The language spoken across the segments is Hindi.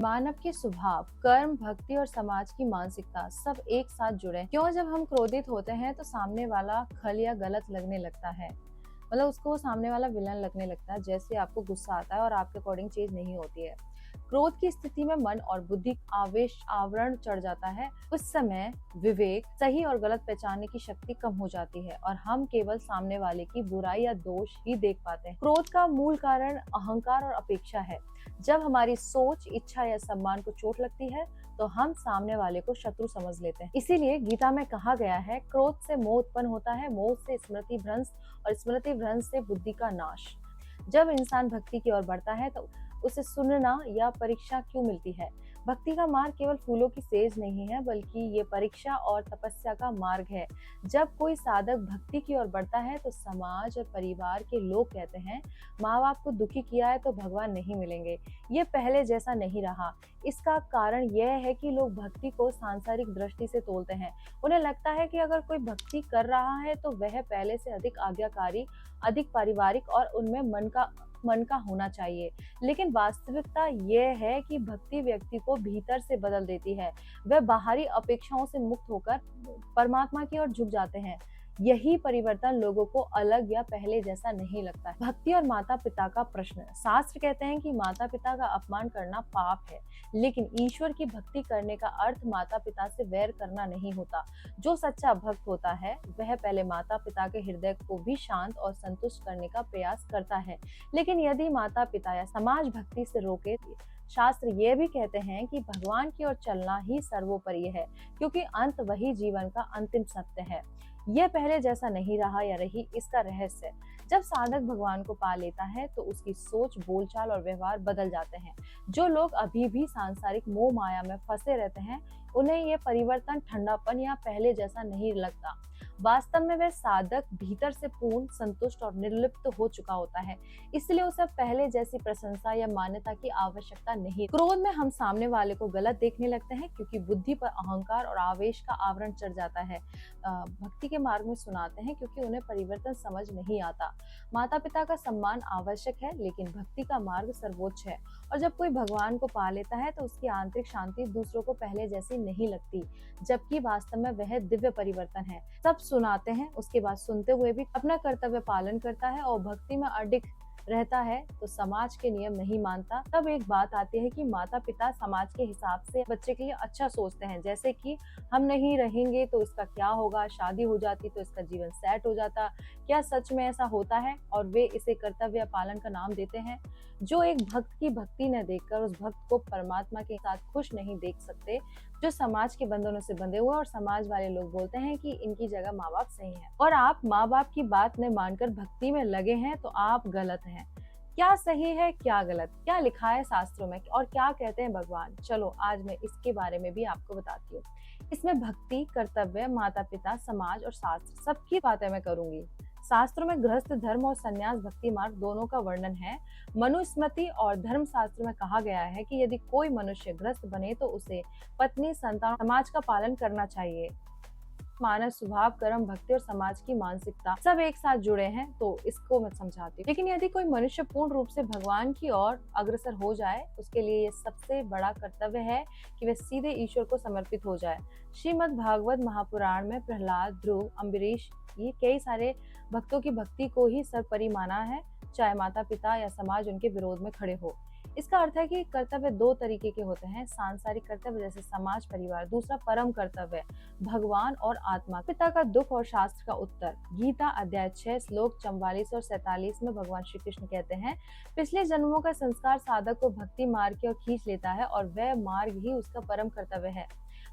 मानव के स्वभाव, कर्म, भक्ति और समाज की मानसिकता सब एक साथ जुड़े हैं। क्यों जब हम क्रोधित होते हैं तो सामने वाला खल या गलत लगने लगता है। मतलब उसको सामने वाला विलन लगने लगता है। जैसे आपको गुस्सा आता है और आपके अकॉर्डिंग चीज नहीं होती है। क्रोध की स्थिति में मन और बुद्धि आवेश आवरण चढ़ जाता है। उस समय विवेक, सही और गलत पहचानने की शक्ति कम हो जाती है और हम केवल सामने वाले की बुराई या दोष ही देख पाते हैं। क्रोध का मूल कारण अहंकार और अपेक्षा है। जब हमारी सोच, इच्छा या सम्मान को चोट लगती है तो हम सामने वाले को शत्रु समझ लेते हैं। इसीलिए गीता में कहा गया है, क्रोध से मोह उत्पन्न होता है, मोह से स्मृति भ्रंश और स्मृति भ्रंश से बुद्धि का नाश। जब इंसान भक्ति की ओर बढ़ता है तो उसे सुनना या परीक्षा क्यों मिलती है। भक्ति का मार्ग केवल फूलों की सेज नहीं है, बल्कि ये परीक्षा और तपस्या का मार्ग है। जब कोई साधक भक्ति की ओर बढ़ता है तो समाज और परिवार के लोग कहते हैं, माँ बाप को दुखी किया है तो भगवान नहीं मिलेंगे, ये पहले जैसा नहीं रहा। इसका कारण यह है कि लोग भक्ति को सांसारिक दृष्टि से तोलते हैं। उन्हें लगता है कि अगर कोई भक्ति कर रहा है तो वह पहले से अधिक आज्ञाकारी, अधिक पारिवारिक और उनमें मन का होना चाहिए। लेकिन वास्तविकता यह है कि भक्ति व्यक्ति को भीतर से बदल देती है। वह बाहरी अपेक्षाओं से मुक्त होकर परमात्मा की ओर झुक जाते हैं। यही परिवर्तन लोगों को अलग या पहले जैसा नहीं लगता है। भक्ति और माता पिता का प्रश्न। शास्त्र कहते हैं कि माता पिता का अपमान करना पाप है, लेकिन ईश्वर की भक्ति करने का अर्थ माता पिता से वैर करना नहीं होता। जो सच्चा भक्त होता है वह पहले माता पिता के हृदय को भी शांत और संतुष्ट करने का प्रयास करता है। लेकिन यदि माता पिता या समाज भक्ति से रोके, शास्त्र ये भी कहते हैं कि भगवान की ओर चलना ही सर्वोपरि है, क्योंकि अंत वही जीवन का अंतिम सत्य है। यह पहले जैसा नहीं रहा या रही, इसका रहस्य। जब साधक भगवान को पा लेता है तो उसकी सोच, बोलचाल और व्यवहार बदल जाते हैं। जो लोग अभी भी सांसारिक मोह माया में फंसे रहते हैं, उन्हें यह परिवर्तन ठंडापन या पहले जैसा नहीं लगता। वास्तव में वह साधक भीतर से पूर्ण, संतुष्ट और निर्लिप्त हो चुका होता है। इसलिए उसे पहले जैसी प्रशंसा या मान्यता की आवश्यकता नहीं। क्रोध में हम सामने वाले को गलत देखने लगते हैं, क्योंकि बुद्धि पर अहंकार और आवेश का आवरण चढ़ जाता है। भक्ति के मार्ग में सुनाते हैं क्योंकि उन्हें परिवर्तन समझ नहीं आता। माता पिता का सम्मान आवश्यक है, लेकिन भक्ति का मार्ग सर्वोच्च है। और जब कोई भगवान को पा लेता है तो उसकी आंतरिक शांति दूसरों को पहले जैसी नहीं लगती, जबकि वास्तव में वह दिव्य परिवर्तन है। सब सुनाते हैं, उसके बाद सुनते हुए भी अपना कर्तव्य पालन करता है और भक्ति में अडिग रहता है तो समाज के नियम नहीं मानता। तब एक बात आती है कि माता पिता समाज के हिसाब से बच्चे के लिए अच्छा सोचते हैं, जैसे कि हम नहीं रहेंगे तो इसका क्या होगा, शादी हो जाती तो इसका जीवन सेट हो जाता। क्या सच में ऐसा होता है? और वे इसे कर्तव्य पालन का नाम देते हैं। जो एक भक्त की भक्ति न देखकर उस भक्त को परमात्मा के साथ खुश नहीं देख सकते, जो समाज के बंधनों से बंधे हुए, और समाज वाले लोग बोलते हैं कि इनकी जगह माँ बाप सही है और आप माँ बाप की बात न मानकर भक्ति में लगे हैं तो आप गलत हैं। क्या सही है, क्या गलत, क्या लिखा है शास्त्रों में और क्या कहते हैं भगवान, चलो आज मैं इसके बारे में भी आपको बताती हूँ। इसमें भक्ति, कर्तव्य, माता पिता, समाज और शास्त्र सबकी बातें मैं करूंगी। शास्त्रों में गृहस्थ धर्म और संन्यास भक्ति मार्ग दोनों का वर्णन है। मनुस्मृति और धर्म शास्त्र में कहा गया है कि यदि कोई मनुष्य गृहस्थ बने तो उसे पत्नी, संतान, समाज का पालन करना चाहिए। मानव स्वभाव, कर्म, भक्ति और समाज की मानसिकता सब एक साथ जुड़े हैं, तो इसको मैं समझाती हूँ। लेकिन यदि कोई मनुष्य पूर्ण रूप से भगवान की ओर अग्रसर हो जाए, उसके लिए ये सबसे बड़ा कर्तव्य है कि वह सीधे ईश्वर को समर्पित हो जाए। श्रीमद् भागवत महापुराण में प्रहलाद, ध्रुव, अम्बरीश, ये कई सारे भक्तों की भक्ति को ही सर्वोपरि माना है, चाहे माता पिता या समाज उनके विरोध में खड़े हो। इसका अर्थ है कि कर्तव्य दो तरीके के होते हैं, सांसारिक कर्तव्य जैसे समाज, परिवार, दूसरा परम कर्तव्य भगवान और आत्मा। पिता का दुख और शास्त्र का उत्तर। गीता अध्याय 6 श्लोक 44 और 47 में भगवान श्री कृष्ण कहते हैं, पिछले जन्मों का संस्कार साधक को भक्ति मार्ग की ओर खींच लेता है और वह मार्ग ही उसका परम कर्तव्य है।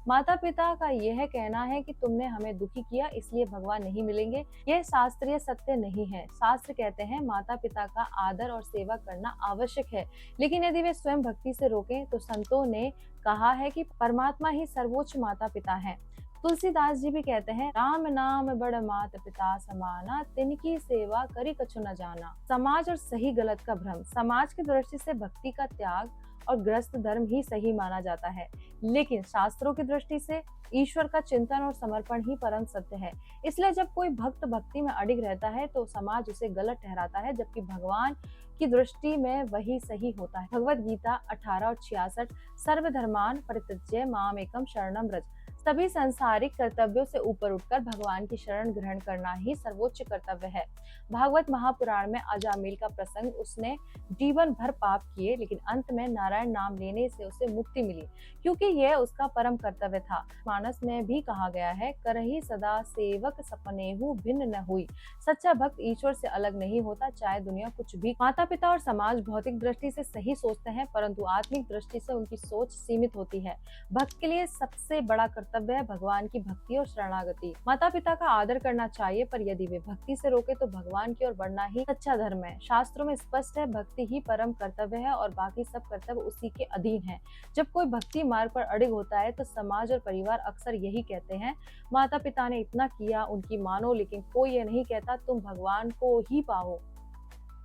माता पिता का यह कहना है कि तुमने हमें दुखी किया इसलिए भगवान नहीं मिलेंगे, यह शास्त्रीय सत्य नहीं है। शास्त्र कहते हैं माता पिता का आदर और सेवा करना आवश्यक है, लेकिन यदि वे स्वयं भक्ति से रोकें तो संतों ने कहा है कि परमात्मा ही सर्वोच्च माता पिता है। तुलसीदास जी भी कहते हैं, राम नाम बड़ मात पिता समाना, तिनकी सेवा करी कछु न जाना। समाज और सही गलत का भ्रम। समाज की दृष्टि से भक्ति का त्याग और गृहस्थ धर्म ही सही माना जाता है। लेकिन शास्त्रों की दृष्टि से ईश्वर का चिंतन और समर्पण ही परम सत्य है। इसलिए जब कोई भक्त भक्ति में अडिग रहता है तो समाज उसे गलत ठहराता है, जबकि भगवान की दृष्टि में वही सही होता है। भगवत गीता 18 और 66, सर्वधर्मान परित्यज्य माम एकम शरणम व्रज। सभी सांसारिक कर्तव्यों से ऊपर उठकर भगवान की शरण ग्रहण करना ही सर्वोच्च कर्तव्य है। भागवत महापुराण में अजामिल का प्रसंग, उसने जीवन भर पाप किए लेकिन अंत में नारायण नाम लेने से उसे मुक्ति मिली, क्योंकि यह उसका परम कर्तव्य था। मानस में भी कहा गया है, करही सदा सेवक सपनेहु भिन्न न हुई। सच्चा भक्त ईश्वर से अलग नहीं होता, चाहे दुनिया कुछ भी। माता पिता और समाज भौतिक दृष्टि से सही सोचते हैं, परंतु आत्मिक दृष्टि से उनकी सोच सीमित होती है। भक्त के लिए सबसे बड़ा कर्तव्य है भगवान की भक्ति और शरणागति। माता पिता का आदर करना चाहिए, पर यदि वे भक्ति से रोके तो भगवान की ओर बढ़ना ही सच्चा धर्म है। शास्त्रों में स्पष्ट है, भक्ति ही परम कर्तव्य है और बाकी सब कर्तव्य उसी के अधीन है। जब कोई भक्ति मार्ग पर अड़िग होता है तो समाज और परिवार अक्सर यही कहते हैं, माता पिता ने इतना किया, उनकी मानो, लेकिन कोई ये नहीं कहता तुम भगवान को ही पाओ।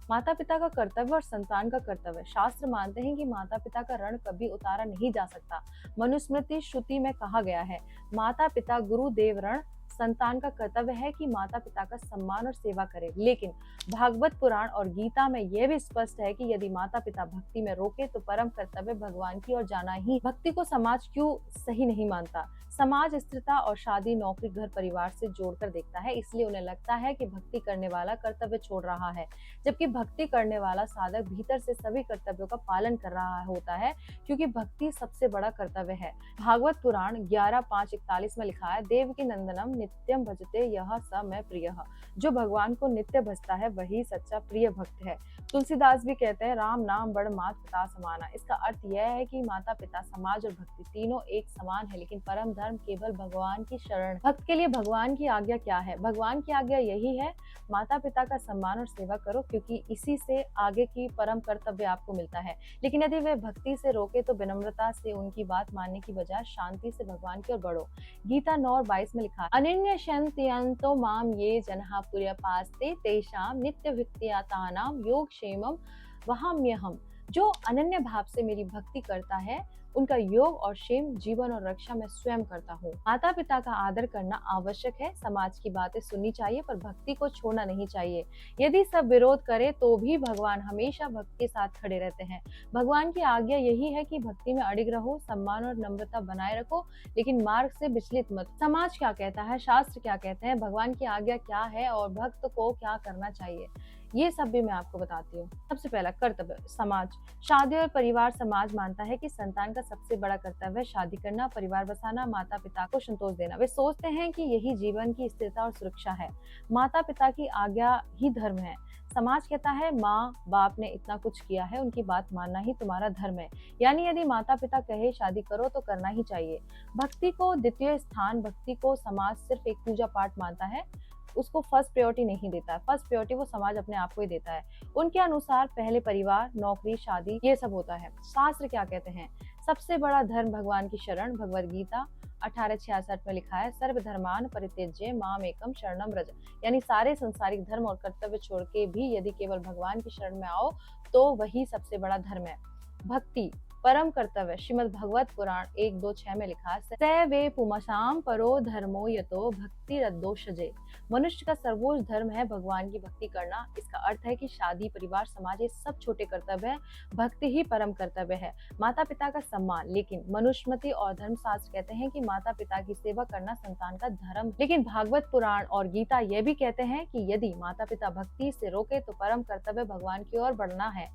माता पिता का कर्तव्य और संतान का कर्तव्य। शास्त्र मानते हैं कि माता पिता का ऋण कभी उतारा नहीं जा सकता। मनुस्मृति श्रुति में कहा गया है, माता पिता गुरु देव ऋण। संतान का कर्तव्य है कि माता पिता का सम्मान और सेवा करे। लेकिन भागवत पुराण और गीता में यह भी स्पष्ट है कि यदि माता पिता भक्ति में रोके तो परम कर्तव्य भगवान की ओर जाना ही। भक्ति को समाज क्यों सही नहीं मानता? समाज स्थिरता और शादी, नौकरी, घर परिवार से जोड़कर देखता है, इसलिए उन्हें लगता है कि भक्ति करने वाला कर्तव्य छोड़ रहा है, जबकि भक्ति करने वाला साधक भीतर से सभी कर्तव्यों का पालन कर रहा होता है, क्योंकि भक्ति सबसे बड़ा कर्तव्य है। भागवत पुराण 11:5-41 में लिखा है, देवकी नंदनम नित्यम भजते यह स मैं प्रियः। जो भगवान को नित्य भजता है वही सच्चा प्रिय भक्त है। तुलसीदास भी कहते हैं, राम नाम बड़ मात पिता समाना। इसका अर्थ यह है कि माता पिता, समाज और भक्ति तीनों एक समान है, लेकिन परम धर्म केवल भगवान की शरण। भक्त के लिए भगवान की आज्ञा क्या है? भगवान की आज्ञा यही है, माता पिता का सम्मान और सेवा करो, क्योंकि इसी से आगे की परम कर्तव्य आपको मिलता है। लेकिन यदि वे भक्ति से रोके तो विनम्रता से उनकी बात मानने की बजाय शांति से भगवान की ओर बढ़ो। गीता 9:22 में लिखा, अनन्यशन्त्यन्तो माम ये जनः पुर्यपास्ते तेषां नित्य भक्त्यातानां योग क्षेमम वहाम्यहम्। जो अनन्य भाव से मेरी भक्ति करता है, उनका योग और क्षेम, जीवन और रक्षा मैं स्वयं करता हूँ। माता पिता का आदर करना आवश्यक है, समाज की बातें सुननी चाहिए, पर भक्ति को छोड़ना नहीं चाहिए। यदि सब विरोध करे तो भी भगवान हमेशा भक्त के साथ खड़े रहते हैं। भगवान की आज्ञा यही है कि भक्ति में अडिग रहो, सम्मान और नम्रता बनाए रखो, लेकिन मार्ग से विचलित मत। समाज क्या कहता है, शास्त्र क्या कहते हैं, भगवान की आज्ञा क्या है और भक्त को क्या करना चाहिए, ये सब भी मैं आपको बताती हूँ। सबसे पहला कर्तव्य, समाज, शादी और परिवार। समाज मानता है कि संतान का सबसे बड़ा कर्तव्य है शादी करना, परिवार बसाना, माता पिता को संतोष देना। वे सोचते हैं कि यही जीवन की स्थिरता और सुरक्षा है। माता पिता की आज्ञा ही धर्म है। समाज कहता है, माँ बाप ने इतना कुछ किया है, उनकी बात मानना ही तुम्हारा धर्म है। यानी यदि माता पिता कहे शादी करो तो करना ही चाहिए। भक्ति को द्वितीय स्थान, भक्ति को समाज सिर्फ एक पूजा पाठ मानता है, उसको फर्स्ट प्रायोरिटी नहीं देता है। फर्स्ट प्रायोरिटी वो समाज अपने आप को ही देता है। उनके अनुसार पहले परिवार, नौकरी, शादी, ये सब होता है। शास्त्र क्या कहते हैं? सबसे बड़ा धर्म भगवान की शरण। भगवद गीता 18:66 में लिखा है, सर्वधर्मान परित्यज्य माम एकम शरणम व्रज। यानी सारे संसारिक धर्म और कर्तव्य छोड़ के भी यदि केवल भगवान की शरण में आओ तो वही सबसे बड़ा धर्म है। भक्ति परम कर्तव्य। श्रीमद् भागवत पुराण 1:2-6 में लिखा है, स वे पुमसाम परो धर्मो यतो भक्ति रद्दोषजे। मनुष्य का सर्वोच्च धर्म है भगवान की भक्ति करना। इसका अर्थ है कि शादी, परिवार, समाज, ये सब छोटे कर्तव्य है, भक्ति ही परम कर्तव्य है। माता पिता का सम्मान। लेकिन मनुस्मृति और धर्मशास्त्र कहते हैं कि माता पिता की सेवा करना संतान का धर्म। लेकिन भागवत पुराण और गीता ये भी कहते हैं कि यदि माता पिता भक्ति से रोके तो परम कर्तव्य भगवान की ओर बढ़ना है।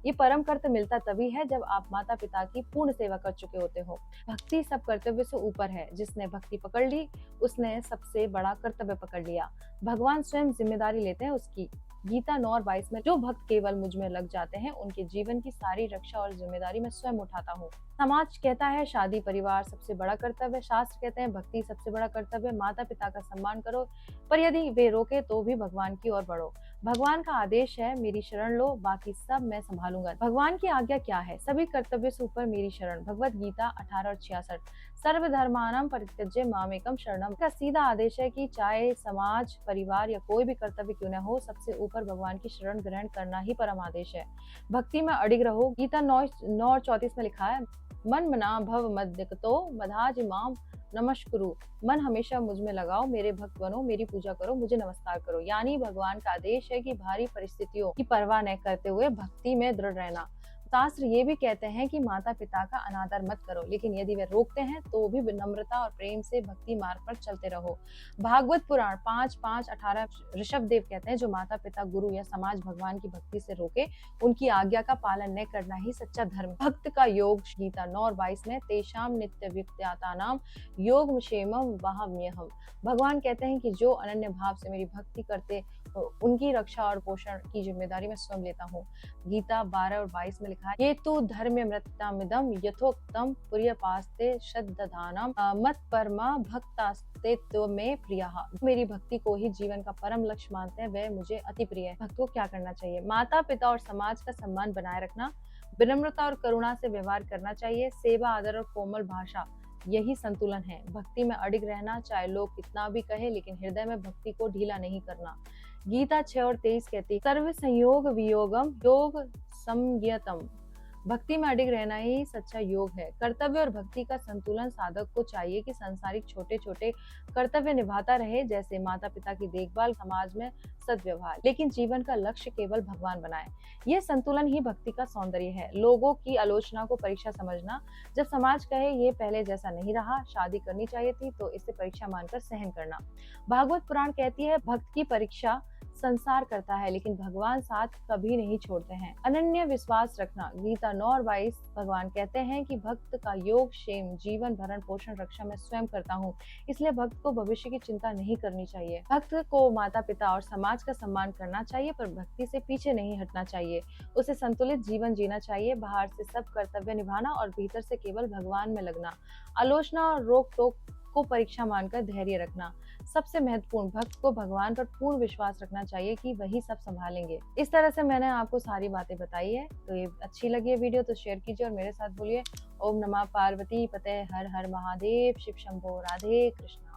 ये परम कर्तव्य मिलता तभी है जब आप माता पिता की पूर्ण सेवा कर चुके होते हो। भक्ति सब कर्तव्य से ऊपर है। जिसने भक्ति पकड़ ली उसने सबसे बड़ा कर्तव्य पकड़ लिया। भगवान स्वयं जिम्मेदारी लेते हैं उसकी। गीता 9:22 में, जो भक्त केवल मुझ में लग जाते हैं उनके जीवन की सारी रक्षा और जिम्मेदारी मैं स्वयं उठाता हूँ। समाज कहता है शादी परिवार सबसे बड़ा कर्तव्य, शास्त्र कहते हैं भक्ति सबसे बड़ा कर्तव्य, माता पिता का सम्मान करो, पर यदि वे रोके तो भी भगवान की ओर बढ़ो। भगवान का आदेश है मेरी शरण लो, बाकी सब मैं संभालूंगा। भगवान की आज्ञा क्या है? सभी कर्तव्य से ऊपर मेरी शरण। भगवत गीता 18 और 66। सर्वधर्माणां परित्यज्य मामेकं शरणम का सीधा आदेश है कि चाहे समाज, परिवार या कोई भी कर्तव्य क्यों न हो, सबसे ऊपर भगवान की शरण ग्रहण करना ही परम आदेश है। भक्ति में अडिग रहो। गीता 9 और 34 में लिखा है, मन मना भव मद्यकतो मधाज माम नमस्कुरु। मन हमेशा मुझ में लगाओ, मेरे भक्त बनो, मेरी पूजा करो, मुझे नमस्कार करो। यानी भगवान का आदेश है कि भारी परिस्थितियों की परवाह न करते हुए भक्ति में दृढ़ रहना। शास्त्र ये भी कहते हैं कि माता पिता का अनादर मत करो, लेकिन यदि वे रोकते हैं तो भी विनम्रता और प्रेम से भक्ति मार्ग पर चलते रहो। भागवत पुराण 5:5-18। ऋषभ देव कहते हैं, जो माता पिता, गुरु या समाज भगवान की भक्ति से रोके, उनकी आज्ञा का पालन न करना ही सच्चा धर्म। भक्त का योग गीता 9 और 22 में, तेषाम नित्य विख्यातानाम योग क्षेमम वहाम्यहम। भगवान कहते हैं कि जो अनन्य भाव से मेरी भक्ति करते, उनकी रक्षा और पोषण की जिम्मेदारी मैं स्वयं लेता हूँ। गीता 12 और 22 में लिखा है, ये तो धर्म्यमृतमिदं यथोक्तम पुर्यपास्ते श्रद्धानाम मत परमा भक्तास्ते तो में प्रियः। मेरी भक्ति को ही जीवन का परम लक्ष्य मानते हैं, वह मुझे अति प्रिय है। भक्त को क्या करना चाहिए? माता पिता और समाज का सम्मान बनाए रखना, विनम्रता और करुणा से व्यवहार करना चाहिए, सेवा, आदर और कोमल भाषा, यही संतुलन है। भक्ति में अडिग रहना, चाहे लोग कितना भी कहे, लेकिन हृदय में भक्ति को ढीला नहीं करना। गीता 6 और 23 कहती है, सर्व संयोग वियोगम योग संयतम। भक्ति में अडिग रहना ही सच्चा योग है। कर्तव्य और भक्ति का संतुलन साधक को चाहिए कि सांसारिक छोटे छोटे कर्तव्य निभाता रहे, जैसे माता पिता की देखभाल, समाज में सद्व्यवहार, लेकिन जीवन का लक्ष्य केवल भगवान बनाए। यह संतुलन ही भक्ति का सौंदर्य है। लोगों की आलोचना को परीक्षा समझना, जब समाज कहे ये पहले जैसा नहीं रहा, शादी करनी चाहिए थी, तो इसे परीक्षा मानकर सहन करना। भागवत पुराण कहती है, भक्त की परीक्षा संसार करता है, लेकिन भगवान साथ कभी नहीं छोड़ते हैं। अनन्य विश्वास रखना। गीता 9 और 22। भगवान कहते हैं कि भक्त का योग क्षेम, जीवन भरण पोषण, रक्षा मैं स्वयं करता हूँ, इसलिए भक्त को भविष्य की चिंता नहीं करनी चाहिए। भक्त को माता पिता और समाज का सम्मान करना चाहिए, पर भक्ति से पीछे नहीं हटना चाहिए। उसे संतुलित जीवन जीना चाहिए, बाहर से सब कर्तव्य निभाना और भीतर से केवल भगवान में लगना। आलोचना और रोक टोक को परीक्षा मानकर धैर्य रखना। सबसे महत्वपूर्ण, भक्त को भगवान पर पूर्ण विश्वास रखना चाहिए कि वही सब संभालेंगे। इस तरह से मैंने आपको सारी बातें बताई है। तो ये अच्छी लगी है वीडियो तो शेयर कीजिए और मेरे साथ बोलिए ओम नमः पार्वती पते हर हर महादेव, शिव शंभो, राधे कृष्ण।